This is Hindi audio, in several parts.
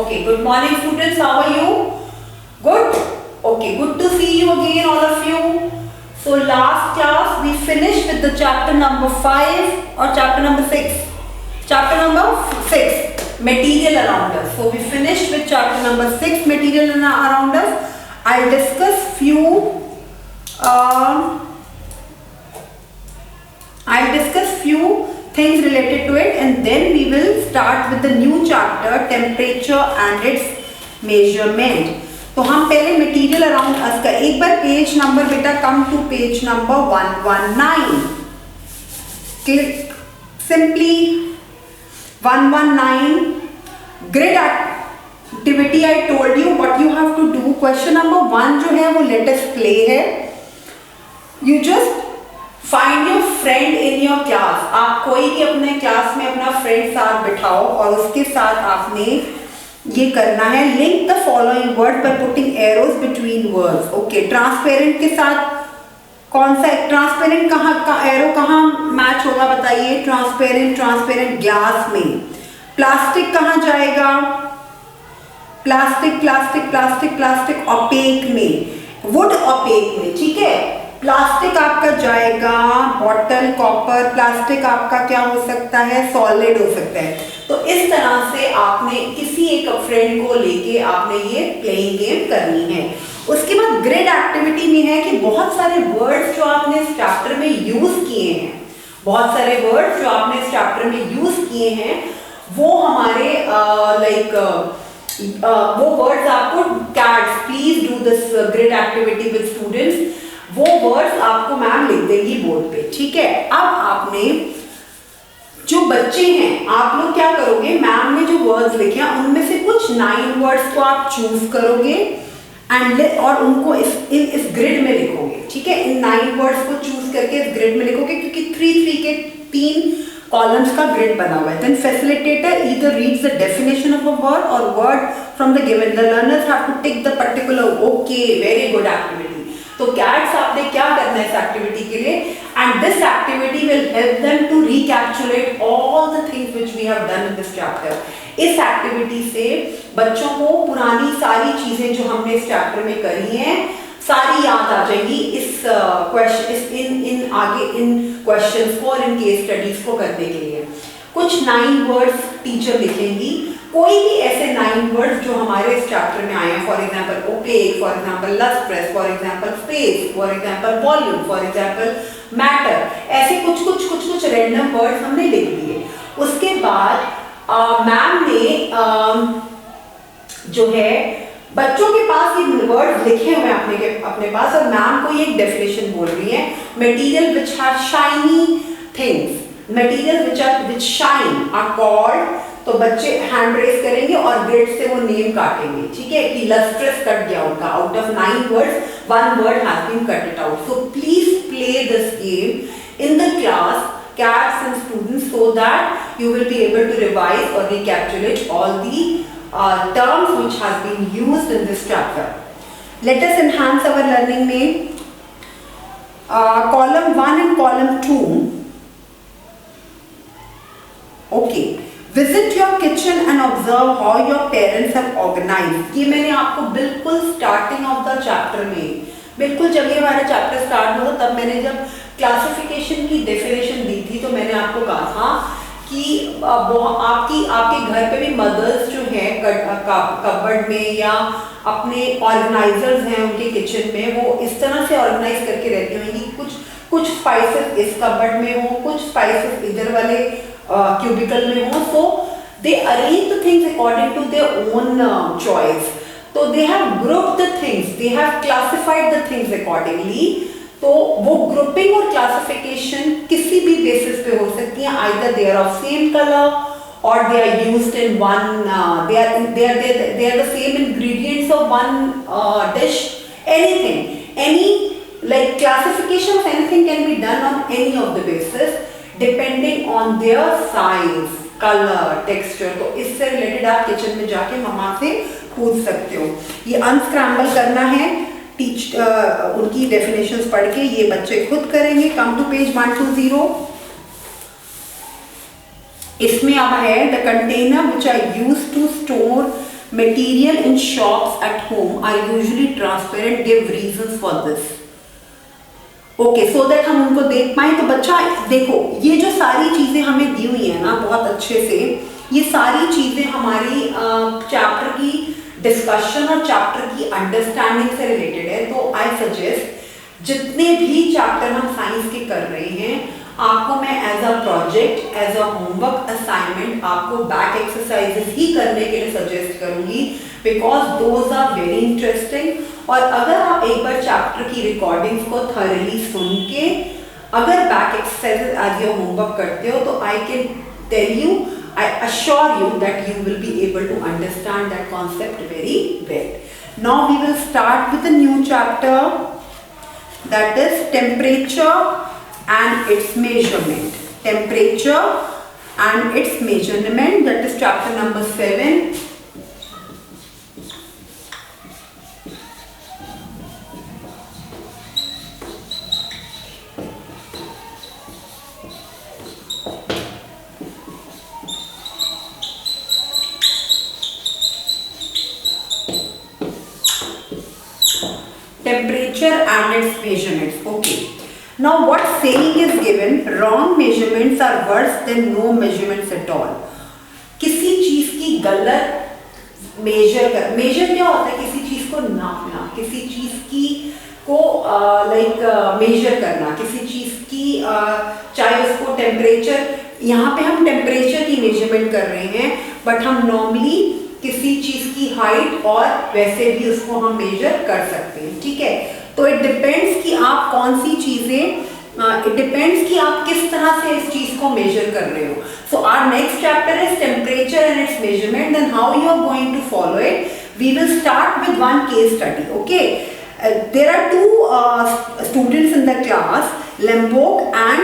Okay, good morning students, how are you? Good? Okay, good to see you again all of you. So last class we finished with the chapter number 5 or chapter number 6? Chapter number 6, material around us. So we finished with chapter number 6, material around us. I'll discuss few things related to it, and then we will start with the new chapter, temperature and its measurement. तो हम पहले मटेरियल अराउंड अस का एक बार पेज नंबर बेटा come to page number 119. Click simply 119 grid activity. I told you what you have to do. Question number 1 जो है वो लेट अस प्ले है. You just find your friend in your class. आप कोई भी अपने क्लास में अपना फ्रेंड साथ बिठाओ और उसके साथ आपने ये करना है. Link the following word by putting arrows between words. Okay, transparent के साथ कौन सा ट्रांसपेरेंट कहाँ एरो कहाँ मैच होगा बताइए. ट्रांसपेरेंट ग्लास में. प्लास्टिक कहाँ जाएगा. प्लास्टिक ऑपेक में. वुड ऑपेक में. ठीक है, प्लास्टिक आपका जाएगा बॉटल, कॉपर. प्लास्टिक आपका क्या हो सकता है, सॉलिड हो सकता है. तो इस तरह से आपने किसी एक फ्रेंड को लेके आपने ये प्लेइंग गेम करनी है. उसके बाद ग्रिड एक्टिविटी में है कि बहुत सारे वर्ड्स जो आपने इस चैप्टर में यूज किए हैं, वो हमारे वो वर्ड्स आपको cats, please do this grid activity with students. वो वर्ड्स आपको मैम लिख देंगी बोर्ड पे. ठीक है, अब आपने जो बच्चे हैं आप लोग क्या करोगे, मैम ने जो वर्ड्स लिखे हैं उनमें से कुछ 9 वर्ड्स को आप चूज करोगे एंड और उनको इस ग्रिड में लिखोगे. ठीक है, इन 9 वर्ड्स को चूज करके इस ग्रिड में लिखोगे क्योंकि 3 के 3 कॉलम्स का ग्रिड बना हुआ है. Then facilitator either reads the definition of a word और word from the given. The learners have to tick the particular. Okay, very good activity. तो कैट्स आपने क्या करना है इस एक्टिविटी के लिए, and this activity will help them to recapitulate all the things which we have done in this chapter. इस एक्टिविटी से बच्चों को पुरानी सारी चीजें जो हमने इस चैप्टर में करी हैं सारी याद आ जाएगी इस क्वेश्चंस को और इन केस स्टडीज को करने के लिए. कुछ 9 वर्ड्स टीचर लिखेंगी. कोई भी ऐसे 9 वर्ड्स जो हमारे इस चैप्टर में आए हैं, for example opaque, for example lustrous, for example space, for example volume, for example matter, ऐसे कुछ रैंडम वर्ड्स हमने लिख दिए. उसके बाद मैम ने जो है बच्चों के पास ये वर्ड्स लिखे हुए हैं अपने पास और मैम को ये एक डेफिनेशन बोल रही है. Material which have shiny things, material which shine are called. तो बच्चे हैंड रेज करेंगे और ग्रिड से वो नेम काटेंगे. ठीक है, कि लस्ट्रस कट गया उनका. Out of 9 words 1 word has been cut it out. So please play this game in the class, cats and students, so that you will be able to revise or recapitulate all the terms which has been used in this chapter. Let us enhance our learning में column 1 and column 2. Okay, visit your kitchen and observe how your parents have organized. ये मैंने आपको बिल्कुल स्टार्टिंग ऑफ द चैप्टर में, बिल्कुल जब ये हमारा चैप्टर स्टार्ट हुआ तब मैंने जब क्लासिफिकेशन की डेफिनेशन दी थी तो मैंने आपको कहा था कि आपके घर पे भी मदर्स जो हैं कबर्ड में या अपने ऑर्गेनाइजर्स हैं उनके किचन में, वो इस तरह से ऑर्गेनाइज करके रहती होंगी. कुछ स्पाइसेस इस कबर्ड में हो, कुछ स्पाइसेस इधर वाले क्यूबिकल में हो. So they arrange the things according to their own choice. तो they have grouped the things, they have classified the things accordingly. तो वो ग्रुपिंग और क्लासिफिकेशन किसी भी बेसिस पे हो सकती है. Either they are of same colour और they are used in one, they are the same ingredients of one dish. Any like classification of anything can be done on any of the basis depending on their size, color, texture. तो इससे रिलेटेड आप किचन में जाके मम्मा से पूछ सकते हो. ये अनस्क्रैम्बल करना है, उनकी डेफिनेशंस पढ़ के ये बच्चे खुद करेंगे. Come to page 120. इसमें अब है the container which are used to store Material in shops at home are usually transparent. Give reasons for this. Okay, so that हम उनको देख पाए। तो बच्चा देखो, ये जो सारी चीजें हमें दी हुई है ना बहुत अच्छे से, ये सारी चीजें हमारी चैप्टर की डिस्कशन और चैप्टर की अंडरस्टैंडिंग से रिलेटेड है। तो आई सजेस्ट जितने भी चैप्टर हम साइंस के कर रहे हैं, आपको मैं as a project, as a homework assignment आपको बैक एक्सरसाइजेस ही करने के लिए सजेस्ट करूंगी, because those are very interesting. और अगर आप एक बार चैप्टर की रिकॉर्डिंग्स को थॉरली सुन के अगर back exercises as your homework करते हो, तो I can tell you, I assure you that you will be able to understand that concept very well. Now we will start with a new chapter, that is temperature and its measurement. Temperature and its measurement, that is chapter number 7. Temperature and its measurements. Okay. Now what saying is given? Wrong measurements are worse than no measurements at all. किसी चीज की गलत मेजर क्या होता है? किसी चीज को नापना, किसी चीज की को मेजर करना, किसी चीज की चाहे उसको टेम्परेचर, यहाँ पे हम टेम्परेचर की मेजरमेंट कर रहे हैं, बट हम नॉर्मली किसी चीज की हाइट और वैसे भी उसको हम मेजर कर सकते हैं, ठीक है। तो इट डिपेंड्स कि आप कौन सी चीजें, इट डिपेंड्स कि आप किस तरह से इस चीज को मेजर कर रहे हो। So our next chapter is temperature and its measurement, then how you are going to follow it. We will start with one case study, okay. There are two students in the class, Lembok, and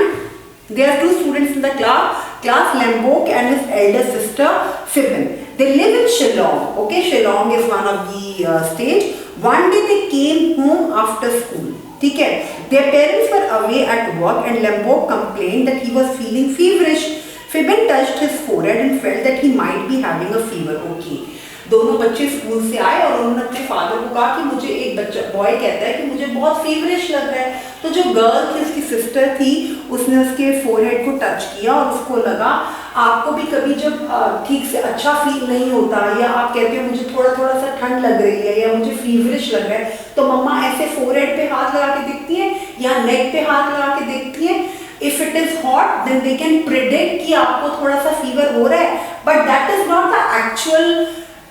there are two students in the class Lembok and his elder sister Fibin. They live in Shillong. Okay, Shillong is one of the state. One day they came home after school. ठीक है, their parents were away at work and Lembok complained that he was feeling feverish. Fibin touched his forehead and felt that he might be having a fever. Okay, दोनों बच्चे स्कूल से आए और उन्होंने अपने फादर को कहा कि मुझे एक बच्चा बॉय कहता है कि मुझे बहुत फीवरिश लग रहा है। तो जो गर्ल थी, उसकी सिस्टर थी, उसने उसके फोरहेड को टच किया और उसको लगा, आपको भी कभी जब ठीक से अच्छा फील नहीं होता या आप कहते हो मुझे थोड़ा थोड़ा सा ठंड लग रही है या मुझे फीवरिश लग रहा है, तो मम्मा ऐसे फोरहेड पे हाथ लगा के देखती है या नेक पे हाथ लगा के देखती है। If it is hot, then they can predict कि आपको थोड़ा सा फीवर हो रहा है, but that is not the actual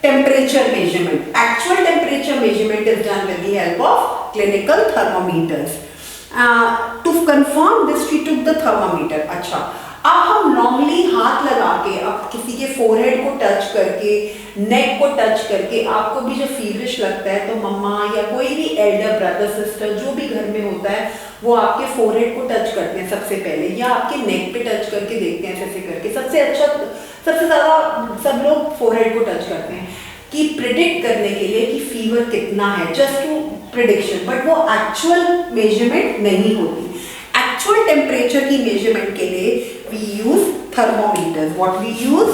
temperature measurement. Actual temperature measurement is done with the help of clinical thermometers. To confirm this, she took the thermometer. अच्छा, अब हम नॉर्मली हाथ लगा के, अब किसी के फोरहेड को टच करके, नेक को टच करके आपको भी जो फीवरिश लगता है, तो मम्मा या कोई भी एल्डर ब्रदर सिस्टर जो भी घर में होता है, वो आपके फोरहेड को टच करते हैं सबसे पहले, या आपके नेक पे टच करके देखते हैं ऐसे करके। सबसे ज़्यादा सब लोग फोरहेड को टच करते हैं कि प्रिडिक्ट करने के लिए कि फीवर कितना है, जस्ट टू प्रिडिक्शन, बट वो एक्चुअल मेजरमेंट नहीं होती। एक्चुअल टेम्परेचर की मेजरमेंट के लिए we use thermometers. What we use?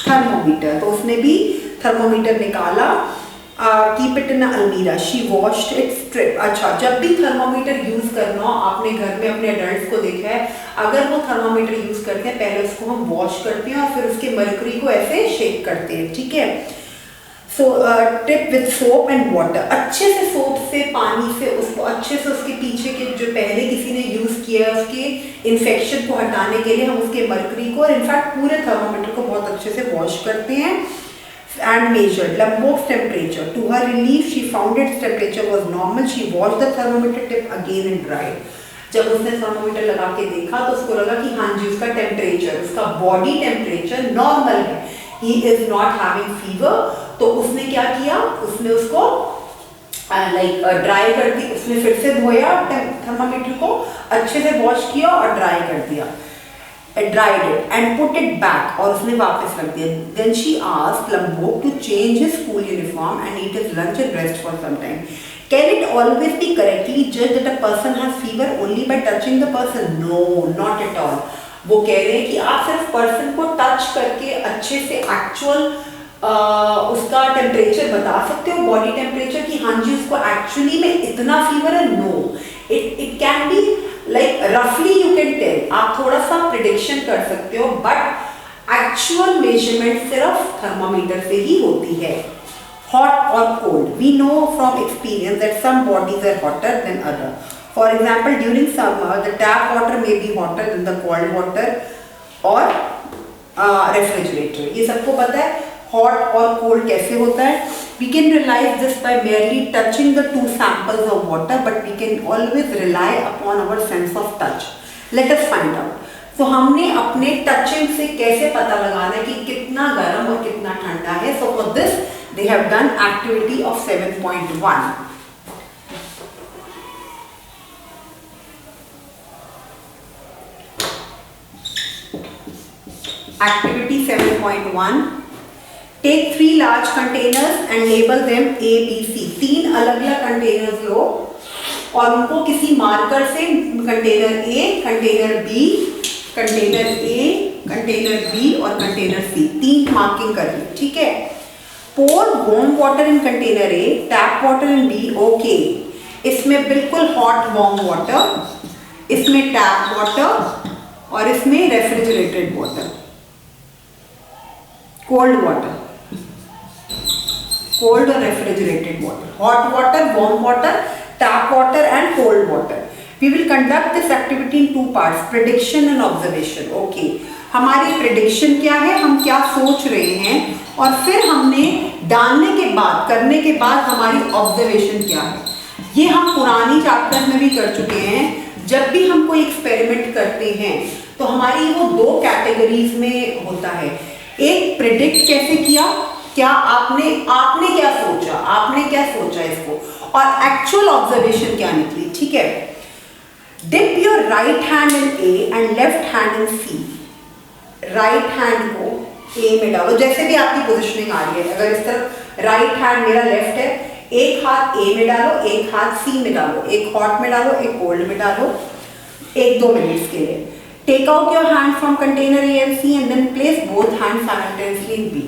Thermometer. तो उसने भी थर्मोमीटर निकाला। कीप इट इन अलमीरा। She washed it strip. अच्छा, जब भी थर्मोमीटर यूज करना हो, आपने घर में अपने एडल्ट्स को देखा है, अगर वो थर्मोमीटर यूज करते हैं, पहले उसको हम वॉश करते हैं और फिर उसके मरकरी को ऐसे शेक करते हैं, ठीक है। So tip with soap and water. अच्छे से सोप से, पानी से उसको अच्छे से, उसके पीछे के जो पहले किसी ने यूज किया है उसके इन्फेक्शन को हटाने के लिए हम उसके मरकरी को और इनफैक्ट पूरे थर्मोमीटर को बहुत अच्छे से वॉश करते हैं। And measured Lembok's temperature. To her relief, she found its temperature was normal. She washed the thermometer tip again and dried. जब उसने थर्मोमीटर लगा के देखा तो उसको लगा कि हाँ जी, उसका टेम्परेचर, उसका बॉडी टेम्परेचर नॉर्मल है, he is not having fever. तो उसने क्या किया, उसने उसको ड्राई कर दी, उसने फिर से धोया थर्मोमीटर को, अच्छे से वॉश किया और ड्राई कर दिया, dried it and put it back, और उसने वापस रख दिया। Then she asked Lembok to change his school uniform and eat his lunch and rest for some time. Can it always be correctly judged that a person has fever only by touching the person? No, not at all. वो कह रहे हैं कि आप सिर्फ पर्सन को टच करके अच्छे से एक्चुअल उसका टेम्परेचर बता सकते हो, बॉडी टेम्परेचर, कि हाँ जी उसको एक्चुअली में इतना फीवर है। No, it can be like रफली यू कैन टेल, आप थोड़ा सा प्रिडिक्शन कर सकते हो, बट एक्चुअल मेजरमेंट सिर्फ थर्मामीटर से ही होती है। हॉट और cold, we know from experience that some bodies are hotter than other. For example during summer the tap water may be hotter than the cold water और रेफ्रिजरेटर। ये सबको पता है हॉट और कोल्ड कैसे होता है। We can realize this by merely touching the two samples of water, but we can always rely upon our sense of touch. Let us find out. तो हमने अपने टचिंग से कैसे पता लगाना है कि कितना गर्म और कितना ठंडा है। So for this they have done activity of 7.1. Activity 7.1. Take 3 large containers and label them A, B, C. 3 अलग-अलग कंटेनर्स लो और उनको किसी मार्कर से container A, container B, container A, container B और कंटेनर C 3 मार्किंग कर ली, ठीक है। Pour warm water in container A, tap water in B, okay. इसमें बिल्कुल hot warm water, इसमें tap water और इसमें refrigerated water, cold water. Cold or refrigerated water, hot water, warm water, tap water and cold water. We will conduct this activity in 2 parts, prediction and observation. Okay, हमारी prediction क्या है, हम क्या सोच रहे हैं, और फिर हमने डालने के बाद, करने के बाद हमारी observation क्या है। ये हम पुरानी चैप्टर में भी कर चुके हैं। जब भी हम कोई एक्सपेरिमेंट करते हैं तो हमारी वो 2 कैटेगरीज में होता है। एक प्रिडिक्ट कैसे किया, क्या आपने क्या सोचा, आपने क्या सोचा इसको, और एक्चुअल ऑब्जर्वेशन क्या निकली, ठीक है। Dip your right hand in A and left hand in C. Right hand को ए में डालो, जैसे भी आपकी पोजिशनिंग आ रही है। अगर इस तरफ राइट हैंड मेरा लेफ्ट है, एक हाथ ए में डालो, एक हाथ सी में डालो, एक हॉट में डालो, एक कोल्ड में डालो, 1-2 मिनट्स के लिए। Take out your hand from container A and C and then place both hand simultaneously in B,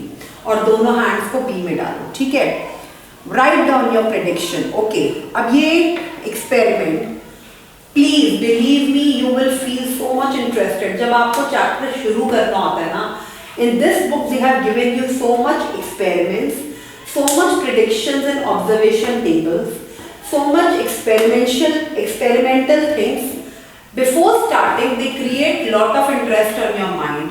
और दोनों हैंड्स को बी में डालो, ठीक है। Write down your prediction. Okay, अब ये experiment, please believe me, you will feel so much interested. जब आपको चैप्टर शुरू करना होता है ना, in this book they have given you so much experiments, so much predictions and observation tables, so much experimental things. Before starting, they create lot of interest on your mind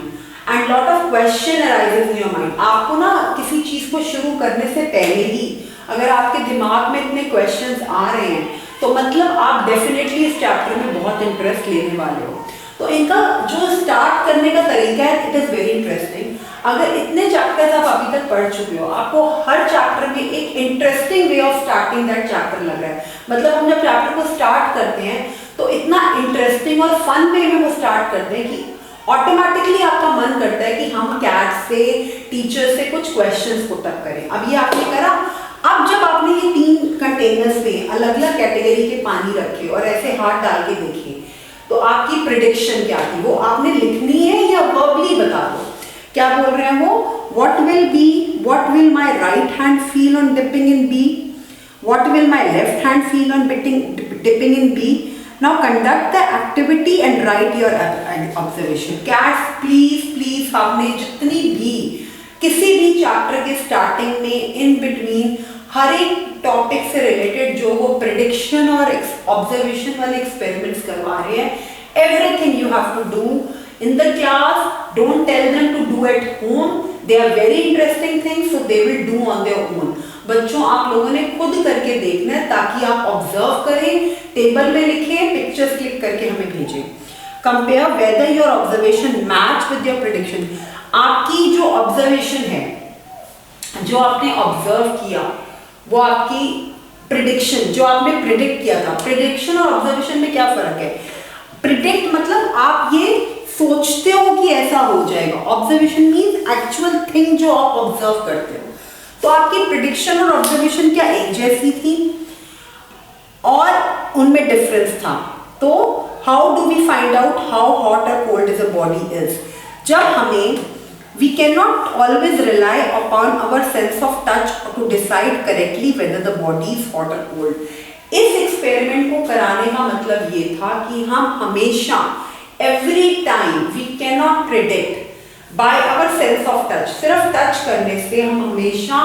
and lot of question arises in your mind. आपको ना किसी चीज को शुरू करने से पहले ही अगर आपके दिमाग में इतने questions आ रहे हैं तो मतलब आप डेफिनेटली इस चैप्टर में बहुत इंटरेस्ट लेने वाले हो। तो इनका जो स्टार्ट करने का तरीका है, इट इज वेरी इंटरेस्टिंग। अगर इतने चैप्टर्स आप अभी तक पढ़ चुके हो, आपको हर चैप्टर में एक interesting way of starting that chapter लग रहा है। मतलब हम जब चैप्टर को स्टार्ट करते हैं तो इतना इंटरेस्टिंग और फन वे में वो स्टार्ट करते हैं कि ऑटोमेटिकली आपका मन करता है कि हम कैट से, टीचर से कुछ क्वेश्चंस पुट अप करें। अब ये आपने करा। अब जब आपने ये 3 कंटेनर्स में अलग अलग कैटेगरी के पानी रखे और ऐसे हाथ डाल के देखे, तो आपकी प्रिडिक्शन क्या थी, वो आपने लिखनी है या वर्बली बता दो। क्या बोल रहे हैं वो, what will my right hand feel on dipping in B, what will my left hand feel on dipping in B. Now conduct the activity and write your observation. Cats, please आपने जितनी भी किसी भी चैप्टर के स्टार्टिंग में इन बिटवीन हर एक टॉपिक से रिलेटेड जो वो प्रिडिक्शन और ऑब्जर्वेशन वाले एक्सपेरिमेंट्स करवा रहे हैं, everything you have to do in the class. Don't tell them to do at home. They are very interesting things, so they will do on their own. बच्चों, आप लोगों ने खुद करके देखना है ताकि आप ऑब्जर्व करें, टेबल में लिखें, पिक्चर्स क्लिक करके हमें भेजें। Compare whether your observation match with your prediction. आपकी जो ऑब्जर्वेशन है, जो आपने ऑब्जर्व किया, वो आपकी प्रिडिक्शन, जो आपने प्रिडिक्ट किया था। प्रिडिक्शन और ऑब्जर्वेशन में क्या फर्क है? प्रिडिक्ट मतलब आप ये सोचते हो कि ऐसा हो जाएगा, ऑब्जर्वेशन मीन्स एक्चुअल थिंग जो आप ऑब्जर्व करते हो। तो आपकी प्रिडिक्शन और ऑब्जर्वेशन क्या एक जैसी थी और उनमें डिफरेंस था। तो how do we find out how hot और cold is a body is? जब हमें we cannot always rely upon our sense of touch to decide correctly whether the body is hot or cold. इस एक्सपेरिमेंट को कराने का मतलब ये था कि हम हमेशा every time we cannot predict by our sense of touch, सिर्फ टच करने से हम हमेशा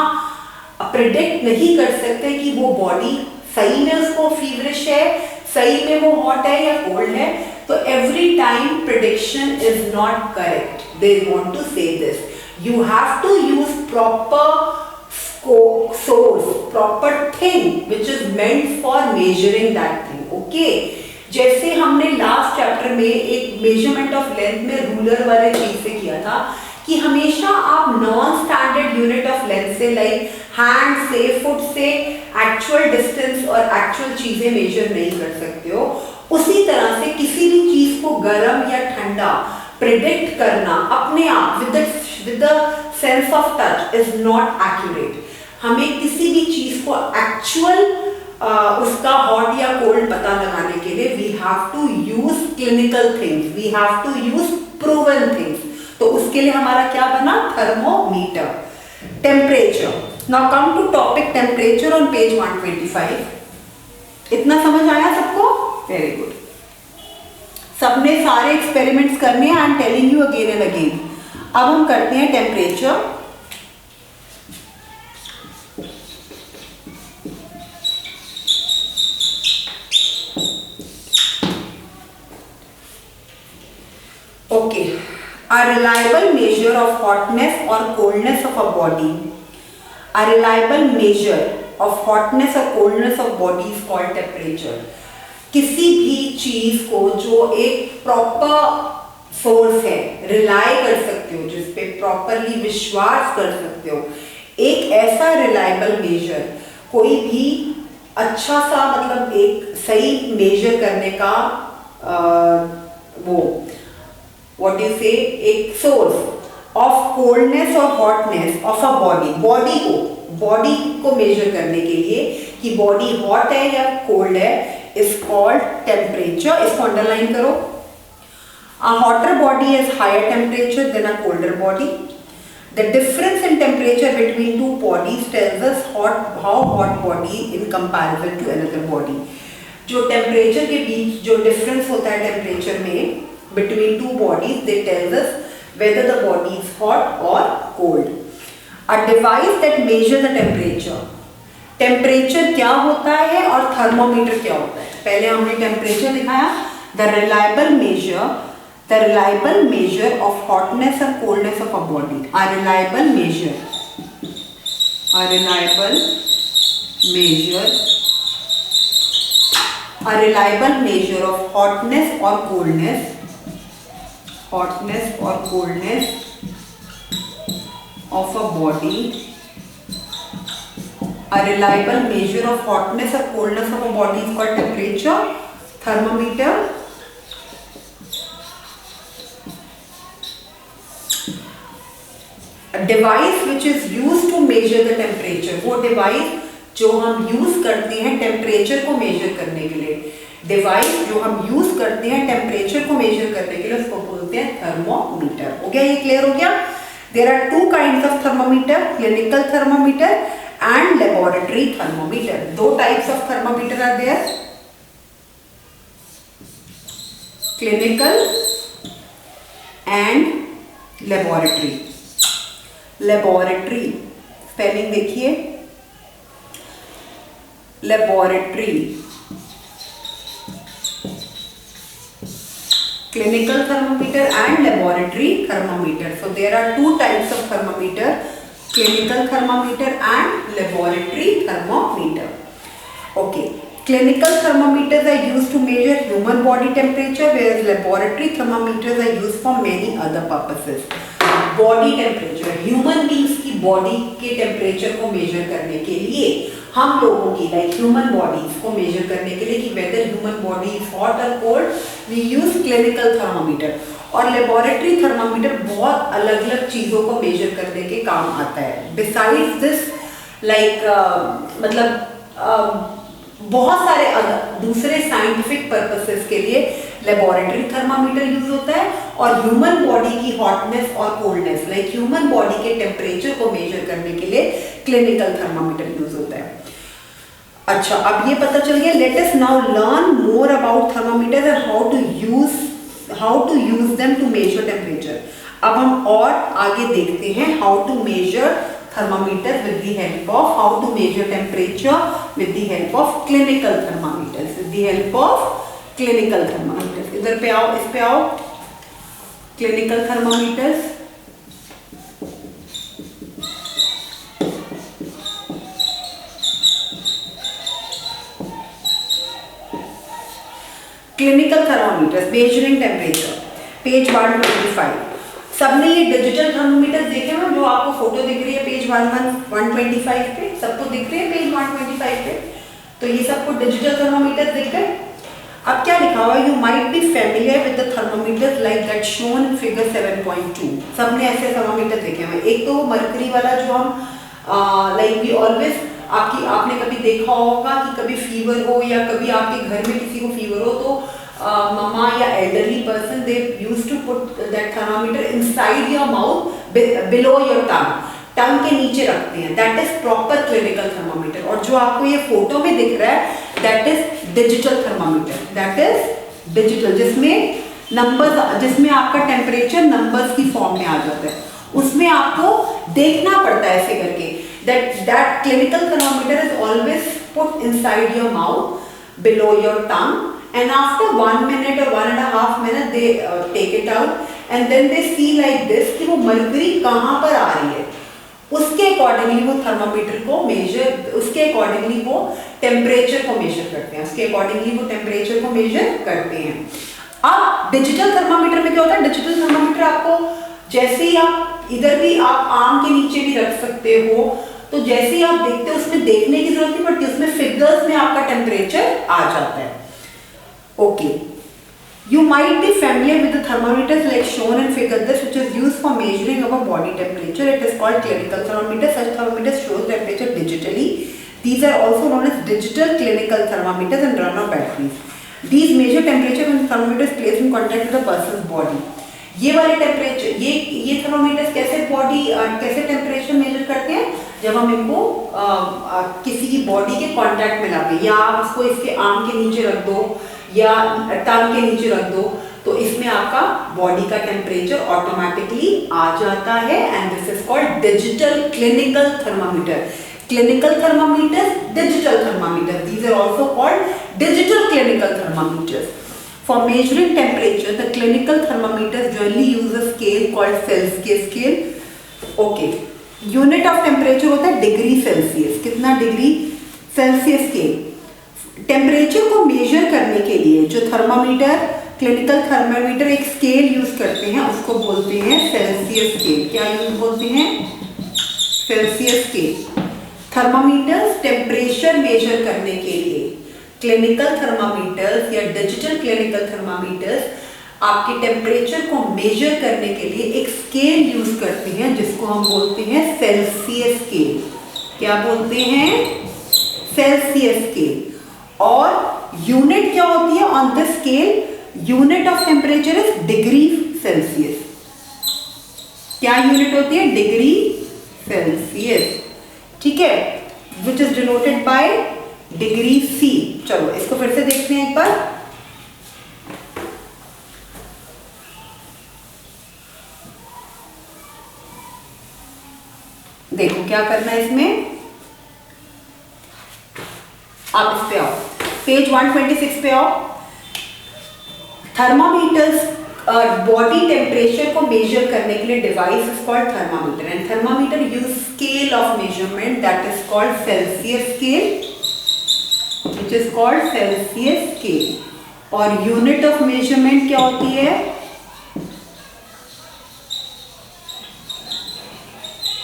प्रिडिक्ट नहीं कर सकते कि वो बॉडी सही में उसको फीवरिश है, सही में वो हॉट है या कोल्ड है. तो every time prediction is not correct. They want to say this. You have to use proper source, proper thing which is meant for measuring that thing. Okay? जैसे हमने लास्ट चैप्टर में एक मेजरमेंट ऑफ लेंथ में रूलर वाले चीज से किया था कि हमेशा आप non standard unit of length से लाइक हैंड से, फुट से एक्चुअल डिस्टेंस और एक्चुअल चीजें मेजर नहीं कर सकते हो. उसी तरह से किसी भी चीज को गर्म या ठंडा प्रिडिक्ट करना अपने आप with the sense of touch is not accurate. हमें किसी भी चीज को एक्चुअल उसका हॉट या कोल्ड पता लगाने के लिए we have to use clinical things, we have to use proven things. तो उसके लिए हमारा क्या बना? Thermometer. Temperature. Now come to topic temperature on page 125. इतना समझ आया सबको? Very good. सबने सारे एक्सपेरिमेंट्स करने हैं. I am telling you again and again. अब हम करते हैं temperature. Okay. A reliable measure of hotness or coldness of a body. A reliable measure of hotness or coldness of body is called temperature. किसी भी चीज को जो एक प्रॉपर सोर्स है, रिलाई कर सकते हो, जिस पे प्रॉपरली विश्वास कर सकते हो, एक ऐसा रिलायबल मेजर, कोई भी अच्छा सा मतलब एक सही मेजर करने का वो व्हाट यू से एक सोर्स ऑफ कोल्डनेस और हॉटनेस ऑफ अ बॉडी को मेजर करने के लिए कि बॉडी हॉट है या कोल्ड है is called temperature. इसको अंडरलाइन करो. A hotter body has higher temperature than a colder body. The difference in temperature between two bodies tells us how hot body in comparison to another body. जो टेम्परेचर के बीच जो डिफरेंस होता है टेम्परेचर में between two bodies, they tells us whether the body is hot or cold. A device that measures the temperature. Temperature क्या होता है और थर्मोमीटर क्या होता है? पहले हमने टेम्परेचर दिखाया. The reliable measure of hotness और coldness of a body. A reliable measure of hotness और coldness of a body. A reliable measure of hotness or coldness of a body is called temperature. Thermometer. A device which is used to measure the temperature. वो device जो हम use करते हैं temperature को measure करने के लिए. Device जो हम use करते हैं temperature को measure करने के लिए उसको बोलते हैं thermometer. हो गया? ये clear हो गया? There are two kinds of thermometer. Clinical thermometer and laboratory thermometer. दो types of thermometer are there. Clinical and laboratory. Laboratory spelling देखिए. Laboratory. Clinical thermometer and laboratory thermometer. So there are two types of thermometer. Clinical thermometer and laboratory thermometer. Okay. Clinical thermometers are used to measure human body temperature, whereas laboratory thermometers are used for many other purposes. Body temperature, human beings की body के temperature को measure करने के लिए, हम लोगों की like human bodies को measure करने के लिए कि whether human body is hot or cold, we use clinical thermometer. और लेबोरेटरी थर्मामीटर बहुत अलग अलग चीज़ों को मेजर करने के काम आता है. बिसाइड्स दिस लाइक मतलब बहुत सारे दूसरे साइंटिफिक पर्पसेस के लिए लेबोरेटरी थर्मामीटर यूज होता है, और ह्यूमन बॉडी की हॉटनेस और कोल्डनेस लाइक ह्यूमन बॉडी के टेम्परेचर को मेजर करने के लिए क्लिनिकल थर्मामीटर यूज होता है। अच्छा, अब ये पता चल गया। Let us now learn more about thermometer and how to use them to measure temperature. अब हम और आगे देखते हैं how to measure thermometer with the help of how to measure temperature with the help of clinical thermometers, with the help of clinical thermometers। इधर पे आओ, इस पे आओ, clinical thermometers। clinical thermometers measuring temperature, page 125। सबने ये डिजिटल थर्मोमीटर देखे हैं जो आपको फोटो दिख रही है पेज 125 पे, सबको दिख रही है पेज 125 पे, तो ये सबको डिजिटल थर्मोमीटर दिख गए। अब क्या लिखा हुआ है, you might be familiar with the thermometer like that shown in figure 7.2। सबने ऐसे थर्मोमीटर देखे हैं। एक तो मरकरी वाला जो हम लाइक वी ऑलवेज, आपने कभी देखा होगा कि कभी फीवर हो या कभी आपके घर में किसी को फीवर हो तो मम्मा या elderly person they used to put that thermometer inside your mouth below your tongue के नीचे रखते हैं। That is proper clinical thermometer. और जो आपको ये फोटो में दिख रहा है that is digital thermometer, that is digital, जिसमें नंबर्स, जिसमें आपका टेम्परेचर नंबर्स की फॉर्म में आ जाता है। उसमें आपको देखना पड़ता है ऐसे करके that clinical thermometer is always put inside your mouth below your tongue, and after 1 minute or 1.5 minutes they take it out and then they see like this कि वो मरकरी कहाँ पर आ रही है, उसके अकॉर्डिंगली वो थर्मामीटर को मेजर, उसके अकॉर्डिंगली वो टेम्परेचर को मेजर करते हैं, उसके अकॉर्डिंगली वो टेम्परेचर को मेजर करते हैं। अब डिजिटल थर्मामीटर में क्या होता है, डिजिटल थर्मामीटर आपको जैसे ही आप इधर भी आप आम के नीचे भी रख सकते हो, तो जैसे ही आप देखते हो उसमें देखने की जरूरत नहीं पड़ती, उसमें फिगर्स में आपका टेम्परेचर आ जाता है। Okay, you might be familiar with the thermometers like shown in figure this, which is used for measuring our body temperature. It is called clinical thermometer. Such thermometers show temperature digitally. These are also known as digital clinical thermometers and run on batteries. These measure temperature when the thermometer is placed in contact with a person's body. ये वाले टेम्परेचर, ये थर्मोमीटर्स कैसे टेम्परेचर मेजर करते हैं, जब हम इनको किसी की बॉडी के कांटेक्ट में लाते हैं, या आप उसको इसके आर्म के नीचे रख दो या टंग के नीचे रख दो, तो इसमें आपका बॉडी का टेम्परेचर ऑटोमेटिकली आ जाता है। And this is called digital clinical thermometer. Clinical thermometers, digital thermometer, these are also called digital clinical thermometers. For measuring temperature, the clinical thermometers generally use a scale called Celsius scale. Okay, unit of temperature होता है डिग्री सेल्सियस। कितना डिग्री सेल्सियस स्केल। टेम्परेचर को मेजर करने के लिए जो थर्मामीटर, क्लिनिकल थर्मामीटर एक स्केल यूज करते हैं, उसको बोलते हैं सेल्सियस स्केल। क्या यूज बोलते हैं, Celsius scale. Thermometers temperature measure करने के लिए, क्लिनिकल थर्मामीटर्स या डिजिटल क्लिनिकल थर्मामीटर्स आपके टेम्परेचर को मेजर करने के लिए एक स्केल यूज करते हैं जिसको हम बोलते हैं सेल्सियस स्केल। क्या बोलते हैं, सेल्सियस स्केल। और यूनिट क्या होती है on this scale, unit of temperature is degree Celsius. क्या यूनिट होती है, डिग्री सेल्सियस, ठीक है, which is denoted by degree C. चलो इसको फिर से देखते हैं एक बार। देखो क्या करना है इसमें, आप इस पे आओ, पेज 126 पे आओ। थर्मामीटर्स बॉडी टेम्परेचर को मेजर करने के लिए device is called thermometer, and thermometer use scale of measurement that is called Celsius scale, which is called Celsius scale। और यूनिट ऑफ मेजरमेंट क्या होती है,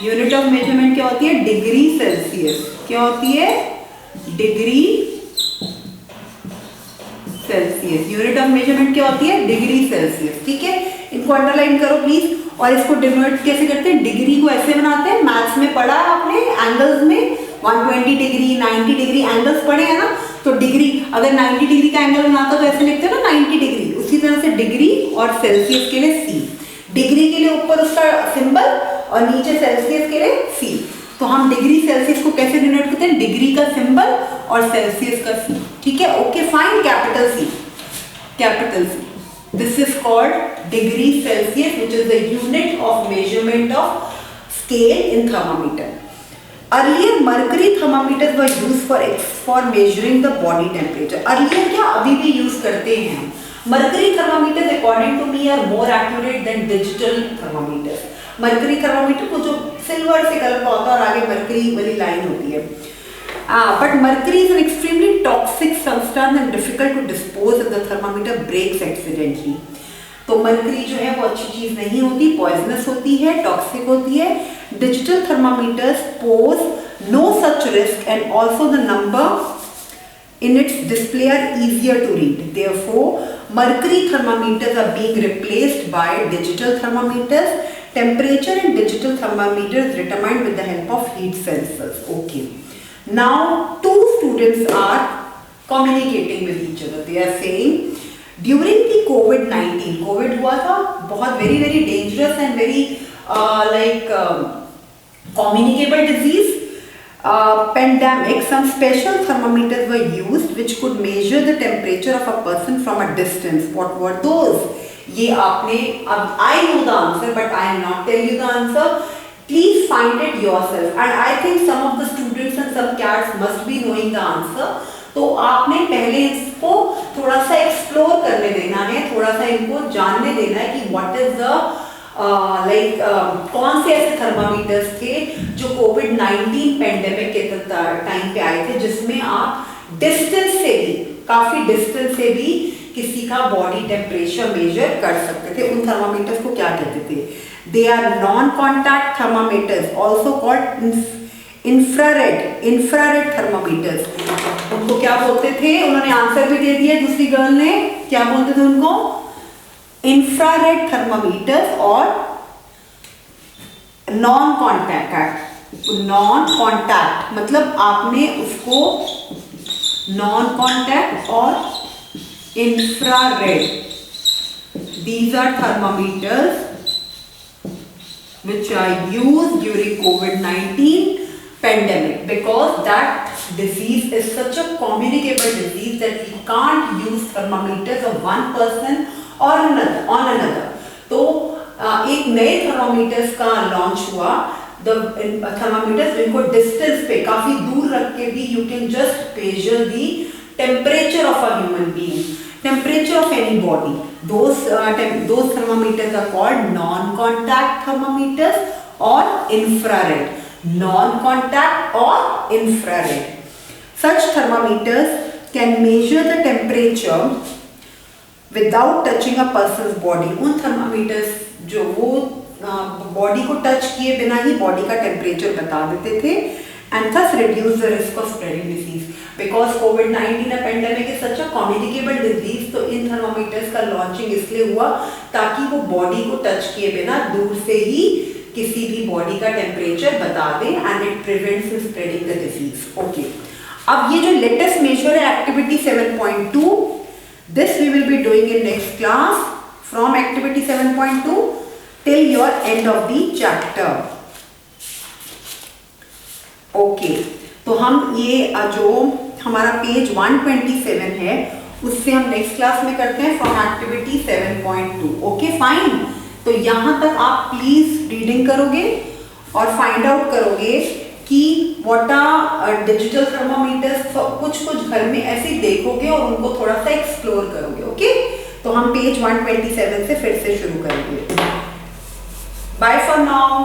यूनिट ऑफ मेजरमेंट क्या होती है, डिग्री सेल्सियस। क्या होती है, degree Celsius. Unit of measurement क्या होती है, डिग्री सेल्सियस, ठीक है। इनको अंडरलाइन करो प्लीज। और इसको डिनोट कैसे करते हैं, डिग्री को ऐसे बनाते हैं, मैथ्स में पढ़ा है आपने एंगल्स में, 120 डिग्री, 90 डिग्री एंगल्स पढ़े हैं ना, तो डिग्री अगर 90 डिग्री का एंगल बनाता तो ऐसे लिखते हैं ना 90 डिग्री, उसी तरह से डिग्री और सेल्सियस के लिए सी, डिग्री के लिए ऊपर उसका सिंबल और नीचे सेल्सियस के लिए सी। तो हम डिग्री सेल्सियस को कैसे डिनोट करते हैं, डिग्री का सिंबल और सेल्सियस का सी, ठीक है, okay fine, capital C, capital C. This is called degree Celsius, which is the unit of measurement of scale in thermometer. Earlier, mercury thermometers were used for measuring the body temperature. Earlier क्या अभी भी use करते हैं। Mercury thermometers, according to me, are more accurate than digital thermometers. Mercury thermometer को जो सिल्वर से कलर का होता है और आगे mercury वाली लाइन होती है। But mercury is an extremely toxic substance and difficult to dispose if the thermometer breaks accidentally. तो mercury जो है वो अच्छी चीज नहीं होती, poisonous होती है, toxic होती है। Digital thermometers pose no such risk and also the number in its display are easier to read. Therefore, mercury thermometers are being replaced by digital thermometers. Temperature in digital thermometers determined with the help of heat sensors. Okay. Now two students are communicating with each other. They are saying during the COVID-19, COVID हुआ था, बहुत very dangerous and very communicable disease, pandemic. Some special thermometers were used which could measure the temperature of a person from a distance. What were those? ये आपने अब I know the answer, but I will not tell you the answer. Please find it yourself, and I think some of the students and some cats must be knowing the answer. तो आपने पहले इसको थोड़ा सा एक्सप्लोर करने देना है, थोड़ा सा इनको जानने देना है कि what is the कौन से ऐसे थर्मामीटर्स थे जो कोविड-19 पेंडेमिक के टाइम पे आए थे, जिसमें आप डिस्टेंस से भी, काफी डिस्टेंस से भी किसी का बॉडी टेम्परेचर मेजर कर सकते थे। उन थर्मामीटर्स को क्या कहते थे? They are non-contact thermometers, also called infrared thermometers. उनको क्या बोलते थे? उन्होंने आंसर भी दे दिया, दूसरी गर्ल ने क्या बोलते थे उनको? Infrared thermometers और non-contact मतलब आपने उसको non-contact और infrared. These are thermometers which are used during COVID-19 pandemic, because that disease is such a communicable disease that we can't use thermometers of one person or another. तो एक नए thermometers का launch हुआ, the thermometers जिनको distance पे काफी दूर रख के भी you can just measure the temperature of a human being, temperature of any body. Those thermometers are called non-contact thermometers or infrared. Non-contact or infrared. Such thermometers can measure the temperature without touching a person's body. उन thermometers जो वो बॉडी को टच किए बिना ही बॉडी का टेम्परेचर बता देते थे, and thus reduce the risk of spreading disease. Because COVID-19 pandemic is such a communicable disease, तो इन thermometers का launching इसलिए हुआ ताकि वो बॉडी को टच किए बिना दूर से ही किसी भी बॉडी का टेम्परेचर बता दें, and it prevents spreading the disease. Okay. अब ये जो लेटेस्ट मेजर है activity 7.2, this we will be doing in next class from activity 7.2 till your end of the chapter. Okay. तो हम ये जो हमारा पेज 127 है उससे हम नेक्स्ट क्लास में करते हैं फ्रॉम एक्टिविटी 7.2. Okay fine. तो यहाँ तक आप प्लीज रीडिंग करोगे और फाइंड आउट करोगे कि व्हाट आर डिजिटल थर्मामीटर्स, कुछ घर में ऐसे ही देखोगे और उनको थोड़ा सा एक्सप्लोर करोगे. ओके. तो हम पेज 127 से फिर से शुरू करेंगे. Bye for now.